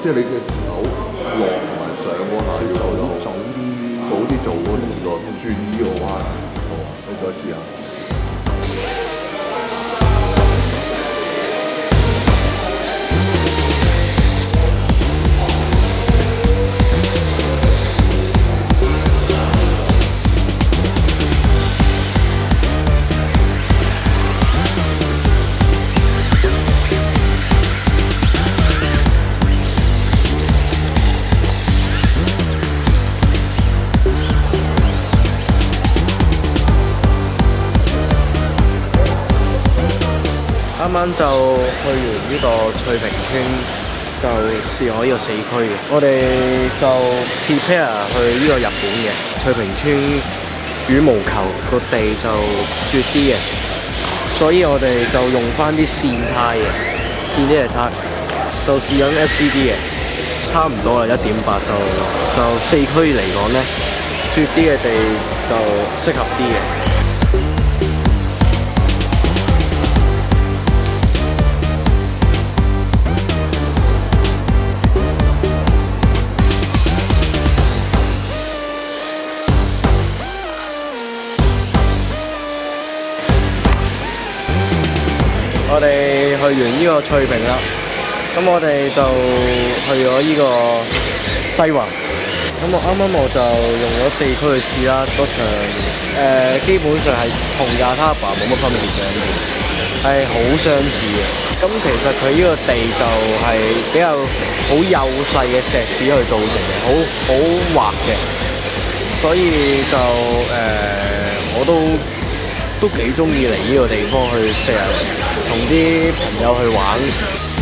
即係你嘅手落同埋上嗰下要有早啲做嗰個動作，轉呢個彎。好，你再試下。啱啱就去完呢個翠屏村，就試我呢個4區嘅。我哋就 prepare 去呢個日本嘅翠屏村羽毛球個地就絕啲嘅，所以我哋就用翻啲線胎嘅，線啲嘅胎就試緊 FCD 嘅，差唔多啦1.8就4區嚟講咧，絕啲嘅地就適合啲嘅。我哋去完呢個翠屏啦，咁我哋就去咗呢個西環。咁我就用咗4區去試啦，嗰場基本上係同Yataba冇乜分別嘅，係好相似嘅。咁其實佢呢個地就係比較好幼細嘅石屎去造成嘅，好滑嘅，所以就我都幾中意嚟呢個地方去成日同啲朋友去玩。